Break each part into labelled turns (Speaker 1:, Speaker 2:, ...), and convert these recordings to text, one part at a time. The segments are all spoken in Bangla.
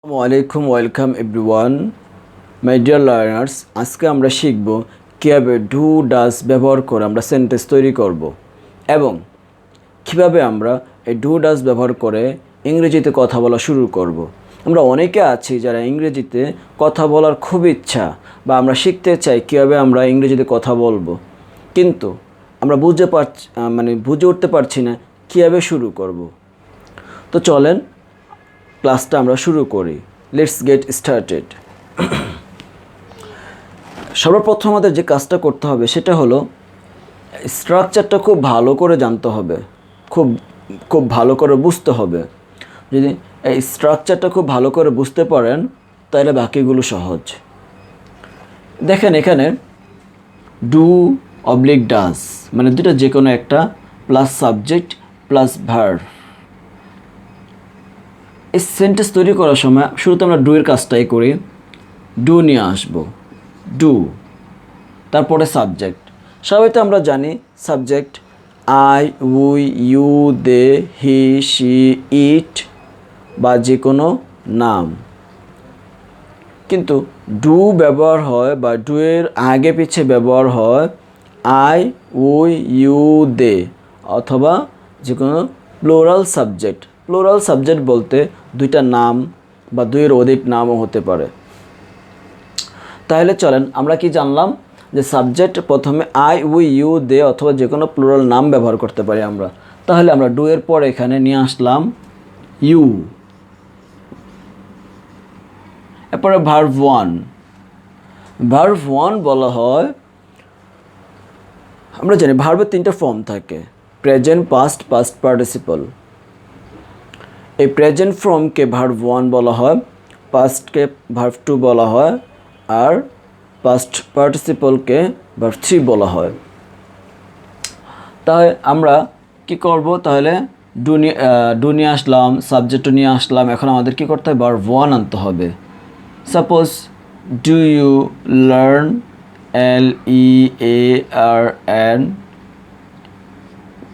Speaker 1: আসসালামু আলাইকুম welcome everyone my dear learners. আজকে আমরা শিখব কীভাবে ডু ডাজ ব্যবহার করে আমরা সেন্টেন্স তৈরি করব এবং কিভাবে আমরা এই ডু ডাজ ব্যবহার করে ইংরেজিতে কথা বলা শুরু করব। আমরা অনেকে আছি যারা ইংরেজিতে কথা বলার খুব ইচ্ছা বা আমরা শিখতে চাই কীভাবে আমরা ইংরেজিতে কথা বলবো, কিন্তু আমরা বুঝে উঠতে পারছি না কীভাবে শুরু করব। তো চলেন ক্লাসটা আমরা শুরু করি। Let's get started. সর্বপ্রথম আমাদের যে কাজটা করতে হবে সেটা হলো স্ট্রাকচারটা খুব ভালো করে জানতে হবে, খুব খুব ভালো করে বুঝতে হবে। যদি এই স্ট্রাকচারটা খুব ভালো করে বুঝতে পারেন তাহলে বাকিগুলো সহজ। দেখেন এখানে ডু অবলিক ডাজ মানে দুটো যে কোনো একটা প্লাস সাবজেক্ট প্লাস ভার্ব। এই সেন্টেন্স তৈরি করার সময় শুরুতে আমরা ডু এর কাজটাই করি। ডু নিয়ে আসবো, ডু, তারপরে সাবজেক্ট। সবাই তো আমরা জানি subject I, we, you, they, he, she, it বা যে কোনো নাম। কিন্তু ডু ব্যবহার হয় বা ডু এর আগে পিছে ব্যবহার হয় আই, উই, ইউ, দে অথবা যে কোনো প্লোরাল সাবজেক্ট। প্লোরাল সাবজেক্ট বলতে দুইটা নাম বা দুইয়ের অধিক নামও হতে পারে। তাহলে চলেন আমরা কি জানলাম যে সাবজেক্ট প্রথমে আই, উই, ইউ, দে অথবা যে কোনো প্লুরাল নাম ব্যবহার করতে পারি আমরা। তাহলে আমরা ডু এর পর এখানে নিয়ে আসলাম ইউ। এরপরে ভার্ব ওয়ান। ভার্ব ওয়ান বলা হয়, আমরা জানি ভার্বের তিনটা ফর্ম থাকে, প্রেজেন্ট, পাস্ট, পাস্ট পার্টিসিপল। এই প্রেজেন্ট ফর্মকে ভার্ব ওয়ান বলা হয়, পাস্টকে ভার্ব টু বলা হয়, আর পাস্ট পার্টিসিপলকে ভার্ব থ্রি বলা হয়। তাই আমরা কি করব, তাহলে ডু নিয়ে আসলাম, সাবজেক্টও নিয়ে আসলাম, এখন আমাদের কি করতে হবে, ভার্ব ওয়ান আনতে হবে। Suppose do you learn, LEARN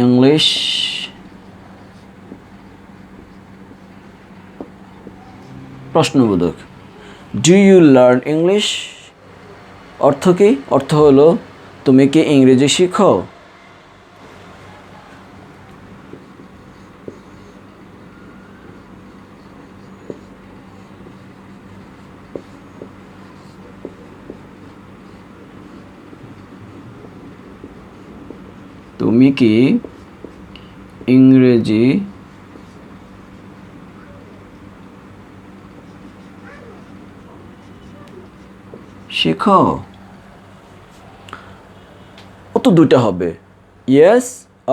Speaker 1: English. প্রশ্নবোধক, ডু ইউ লার্ন ইংলিশ অর্থ কি? অর্থ হলো তুমি কি ইংরেজি শিখো? তুমি কি ইংরেজি শিখো? ও তো দুইটা হবে, ইয়েস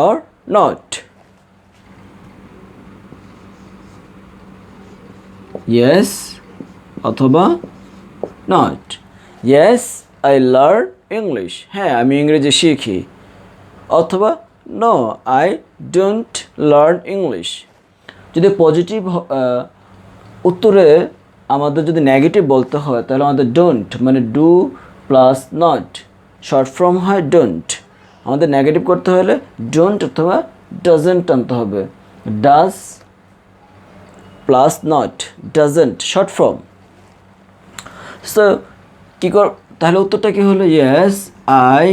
Speaker 1: অর নট। ইয়েস অথবা not. Yes I learn English, হ্যাঁ আমি ইংরেজি শিখি। অথবা no I don't learn English. যদি পজিটিভ উত্তরে আমাদের যদি নেগেটিভ বলতে হয় তাহলে আমাদের ডোন্ট মানে do plus not, short form হয় ডোন্ট। আমাদের নেগেটিভ করতে হলে ডোন্ট অথবা ডাজেন্ট আনতে হবে। Does plus not, doesn't short form. So কী কর, তাহলে উত্তরটা কী হলো, ইয়েস আই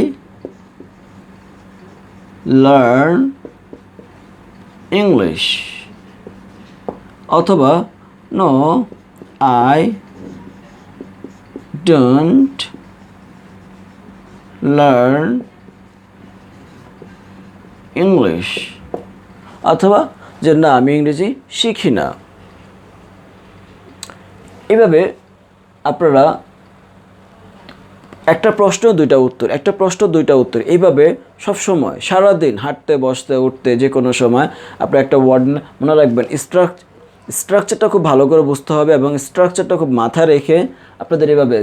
Speaker 1: লার্ন ইংলিশ। অথবা no I don't learn English. অথবা যে না আমি ইংরেজি শিখি না। এভাবে আপনারা একটা প্রশ্ন দুইটা উত্তর, একটা প্রশ্ন দুইটা উত্তর, এইভাবে সবসময় সারাদিন হাঁটতে বসতে উঠতে যে কোনো সময় আপনারা একটা ওয়ার্ড মনে রাখবেন। স্ট্রাকচারটা খুব ভালো করে বুঝতে হবে এবং স্ট্রাকচারটা খুব মাথায় রেখে আপনাদের এভাবে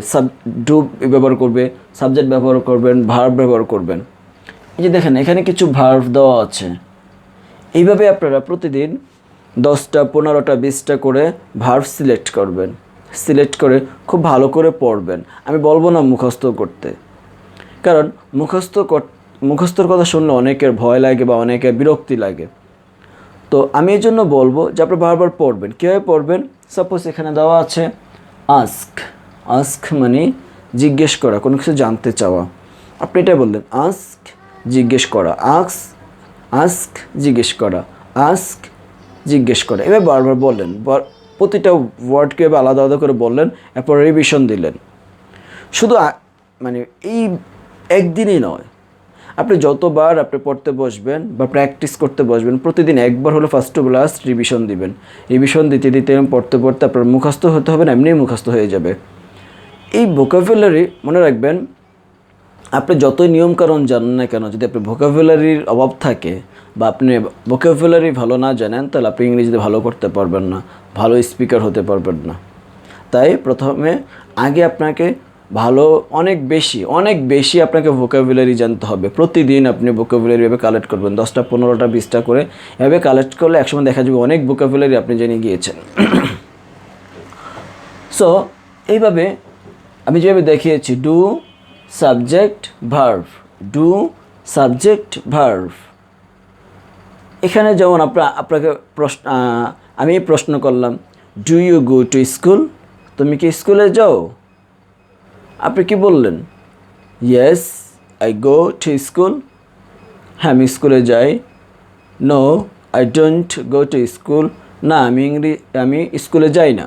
Speaker 1: ডু ব্যবহার করবে, সাবজেক্ট ব্যবহার করবেন, ভার্ব ব্যবহার করবেন। এই যে দেখেন এখানে কিছু ভার্ব দেওয়া আছে, এইভাবে আপনারা প্রতিদিন 10টা 15টা 20টা করে ভার্ব সিলেক্ট করবেন। সিলেক্ট করে খুব ভালো করে পড়বেন। আমি বলবো না মুখস্থ করতে, কারণ মুখস্থর কথা শুনলে অনেকের ভয় লাগে বা অনেকের বিরক্তি লাগে। তো আমি এই জন্য বলবো যে আপনি বারবার পড়বেন। কীভাবে পড়বেন? সাপোজ এখানে দেওয়া আছে আস্ক। আস্ক মানে জিজ্ঞেস করা, কোনো কিছু জানতে চাওয়া। আপনি এটা বললেন আস্ক জিজ্ঞেস করা, আস্ক জিজ্ঞেস করা, আস্ক জিজ্ঞেস করা। এবার বারবার বললেন, প্রতিটা ওয়ার্ডকে এবার আলাদা আলাদা করে বললেন, এরপর রিভিশন দিলেন। শুধু মানে এই একদিনই নয়, আপনি যতবার আপনি পড়তে বসবেন বা প্র্যাকটিস করতে বসবেন, প্রতিদিন একবার হলো ফার্স্ট টু লাস্ট রিভিশন দিবেন। রিভিশন দিতে দিতে পড়তে পড়তে আপনার মুখস্থ হতে হবে না, এমনিই মুখস্থ হয়ে যাবে। এই ভোকাবুলারি মনে রাখবেন, আপনি যতই নিয়মকানুন জানেন না কেন, যদি আপনি ভোকাবুলারির অভাব থাকে বা আপনি ভোকাবুলারি ভালো না জানেন, তাহলে আপনি ইংরেজিতে ভালো করতে পারবেন না, ভালো স্পিকার হতে পারবেন না। তাই প্রথমে আগে আপনাকে অনেক বেশি আপনাকে ভোকাবুলারি জানতে হবে। প্রতিদিন আপনি ভোকাবুলারি এভাবে কালেক্ট করবেন, 10টা 15টা 20টা করে এভাবে কালেক্ট করলে একসময় দেখা যাবে অনেক ভোকাবুলারি আপনি জেনে গিয়েছেন। সো এইভাবে আমি যেভাবে দেখিয়েছি, do subject verb, do subject verb. এখানে যেমন আপনাকে আমি প্রশ্ন করলাম, do you go to school? তুমি কি স্কুলে যাও? আপনি কি বললেন? Yes I go to school. হ্যাঁ, আমি স্কুলে যাই। No I don't go to school. না, আমি স্কুলে যাই না।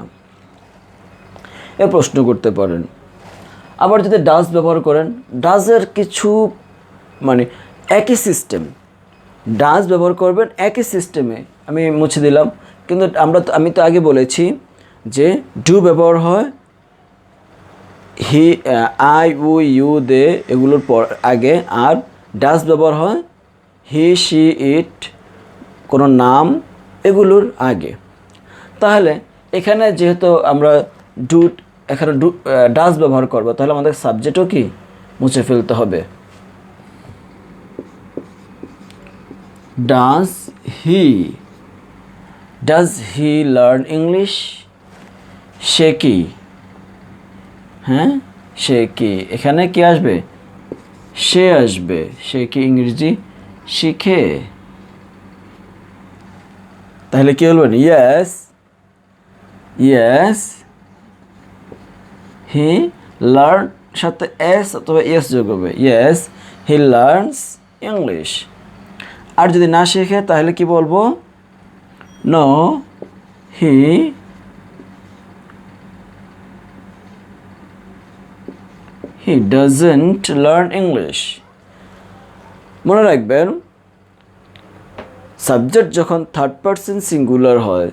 Speaker 1: এ প্রশ্ন করতে পারেন। আবার যদি ডাজ ব্যবহার করেন, ডাজের কিছু মানে একই সিস্টেম, ডাজ ব্যবহার করবেন একই সিস্টেমে। আমি মুছে দিলাম, কিন্তু আমি তো আগে বলেছি যে ডু ব্যবহার হয় হি, আই, ইউ, দে এগুলোর পর আগে, আর ডাজ ব্যবহার হয় হি, শি, ইট কোনো নাম এগুলোর আগে। তাহলে এখানে যেহেতু আমরা এখানে ডাজ ব্যবহার করবো, তাহলে আমাদের সাবজেক্টও কি মুছে ফেলতে হবে। Does he learn English? সে কি, হ্যাঁ সে কি, এখানে কি আসবে? সে আসবে। সে কি ইংরেজি শিখে? তাহলে কি বলবেন? ইয়েস হি লার্ন, সাথে এস অথবা ইয়েস যোগ হবে। Yes he learns English. আর যদি না শেখে তাহলে কি বলবো? No he doesn't learn English. মনে রাখবেন, সাবজেক্ট যখন থার্ড পারসন সিঙ্গুলার হয়,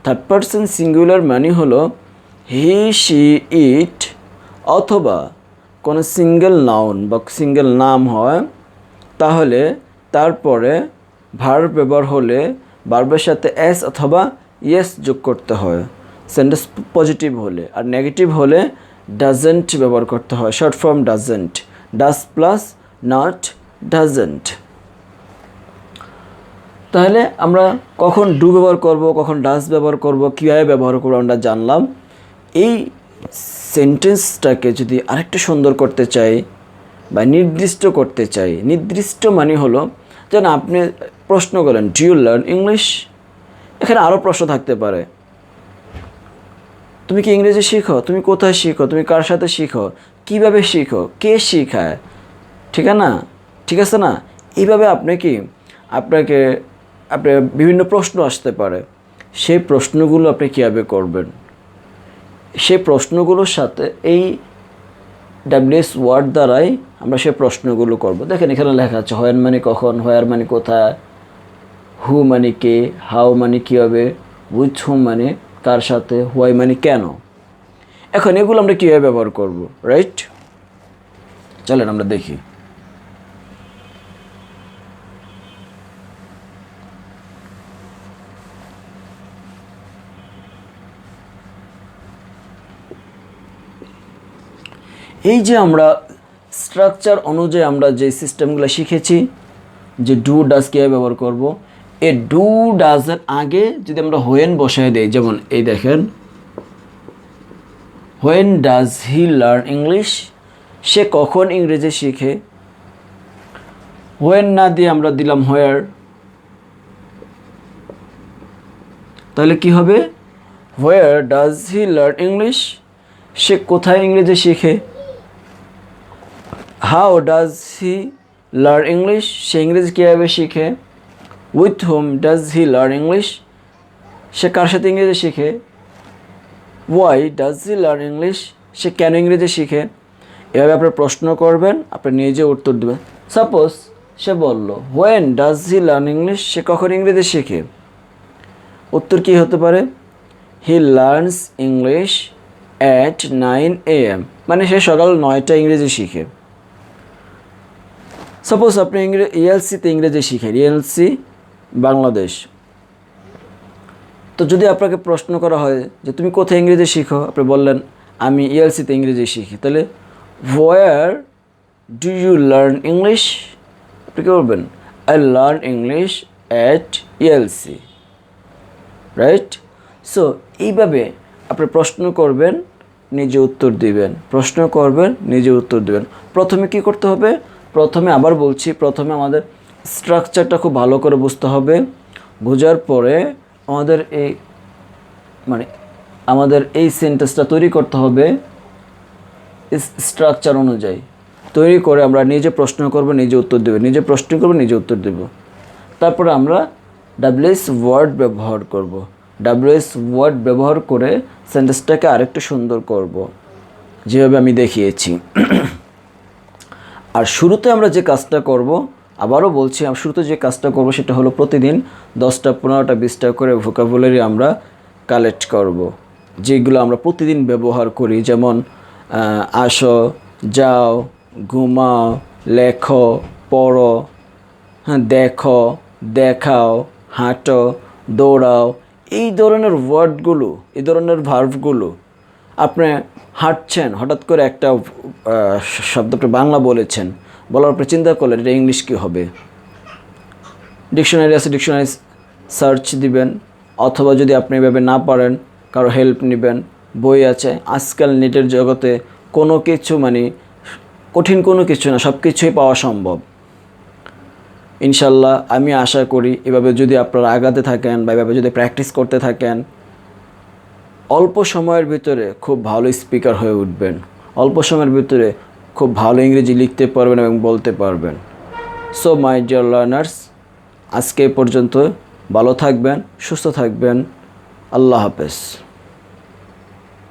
Speaker 1: থার্ড পারসন সিঙ্গুলার মানে হলো হি, শি, ইট, অথবা কোনো সিঙ্গেল নাউন বা সিঙ্গেল নাম হয়, তাহলে তারপরে ভার্ব ব্যবহার হলে ভার্বের সাথে এস অথবা ইয়েস যোগ করতে হয় সেন্টেন্স পজিটিভ হলে, আর নেগেটিভ হলে ডাজেন্ট ব্যবহার করতে হয়, short form doesn't, does plus not doesn't. তাহলে আমরা কখন ডু ব্যবহার করব, কখন ডাজ ব্যবহার করব, কীভাবে ব্যবহার করবো আমরা জানলাম। এই সেন্টেন্সটাকে যদি আরেকটু সুন্দর করতে চাই বা নির্দিষ্ট করতে চাই, নির্দিষ্ট মানে হলো যেন আপনি প্রশ্ন করেন, ডু ইউ লার্ন ইংলিশ? এখানে আরও প্রশ্ন থাকতে পারে, তুমি কি ইংরেজি শিখো? তুমি কোথায় শিখো? তুমি কার সাথে শিখো? কীভাবে শিখো? কে শেখায়? ঠিক আছে না? এইভাবে আপনাকে বিভিন্ন প্রশ্ন আসতে পারে। সেই প্রশ্নগুলো আপনি কীভাবে করবেন, সেই প্রশ্নগুলোর সাথে এই ডাব্লিউএস ওয়ার্ড দ্বারাই আমরা সেই প্রশ্নগুলো করব। দেখেন এখানে লেখা আছে হোয়েন মানে কখন, হোয়ার মানে কোথায়, হু মানে কে, হাউ মানে কীভাবে, উইথ হুম মানে কার সাথে, হোয়াই মানে কেন। এখন এগুলো আমরা কীভাবে ব্যবহার করব, রাইট? চলেন আমরা দেখি। এই যে আমরা স্ট্রাকচার অনুযায়ী আমরা যে সিস্টেমগুলো শিখেছি, যে ডু ডাজ কীভাবে ব্যবহার করব, এই ডু ডাজের আগে যদি আমরা হোয়েন বসায় দিই, যেমন এই দেখেন, when does he learn English? সে কখন ইংরেজি শিখে? হোয়েন না দিয়ে আমরা দিলাম হোয়ার, তাহলে কি হবে? Where does he learn English? সে কোথায় ইংরেজি শিখে? How does he learn English? সে ইংরেজি কীভাবে শিখে? With whom does he learn English? সে কার সাথে ইংরেজি শিখে? Why does he learn English? সে কেন ইংরেজি শিখে? এভাবে আপনার প্রশ্ন করবেন, আপনি নিজে উত্তর দেবেন। সাপোজ সে বলল when does he learn English? সে কখন ইংরেজি শিখে? উত্তর কী হতে পারে? He learns English at 9 AM, মানে সে সকাল 9টায় ইংরেজি শিখে। সাপোজ আপনি ইএলসিতে ইংরেজি শিখেন, ইএলসি বাংলাদেশ। তো যদি আপনাকে প্রশ্ন করা হয় যে তুমি কোথায় ইংরেজি শিখো, আপনি বললেন আমি ইএলসিতে ইংরেজি শিখি, তাহলে where do you learn English? আপনি কী বলবেন? I learn English at ELC, right? So এইভাবে আপনি প্রশ্ন করবেন, নিজে উত্তর দিবেন, প্রশ্ন করবেন, নিজে উত্তর দিবেন। প্রথমে কি করতে হবে? প্রথমে আবার বলছি, প্রথমে আমাদের স্ট্রাকচারটা খুব ভালো করে বুঝতে হবে। বোঝার পরে আমাদের এই সেন্টেন্সটা তৈরি করতে হবে স্ট্রাকচার অনুযায়ী। তৈরি করে আমরা নিজে প্রশ্ন করব, নিজে উত্তর দেব, নিজে প্রশ্ন করব, নিজে উত্তর দেব। তারপরে আমরা ডাব্লিউএস ওয়ার্ড ব্যবহার করব। ডাব্লিউএস ওয়ার্ড ব্যবহার করে সেন্টেন্সটাকে আরেকটু সুন্দর করব, যেভাবে আমি দেখিয়েছি। আর শুরুতে আমরা যে কাজটা করব, আবারও বলছি, শুরুতে যে কাজটা করব সেটা হলো প্রতিদিন 10টা 15টা 20টা করে ভোকাবুলারি আমরা কালেক্ট করব, যেগুলো আমরা প্রতিদিন ব্যবহার করি। যেমন আসো, যাও, ঘুমাও, লেখো, পড়ো, হ্যাঁ, দেখো, দেখাও, হাঁটো, দৌড়াও, এই ধরনের ওয়ার্ডগুলো, এই ধরনের ভার্বগুলো। আপনি হাঁটছেন, হঠাৎ করে একটা শব্দ আপনি বাংলা বলেছেন, বলার পরে চিন্তা করলেন এটা ইংলিশ কী হবে। ডিকশনারি আছে, ডিকশনারি সার্চ দিবেন, অথবা যদি আপনি এভাবে না পারেন কারো হেল্প নেবেন, বই আছে। আজকাল নেটের জগতে কোনো কিছু কঠিন কোনো কিছু না, সব কিছুই পাওয়া সম্ভব। ইনশাল্লাহ আমি আশা করি এভাবে যদি আপনারা আগাতে থাকেন বা এভাবে যদি প্র্যাকটিস করতে থাকেন, অল্প সময়ের ভিতরে খুব ভালো স্পিকার হয়ে উঠবেন, অল্প সময়ের ভিতরে খুব ভালো ইংরেজি লিখতে পারবেন এবং বলতে পারবেন। সো মাই ডিয়ার লার্নার্স, আজকে পর্যন্ত ভালো থাকবেন, সুস্থ থাকবেন। আল্লাহ হাফেজ।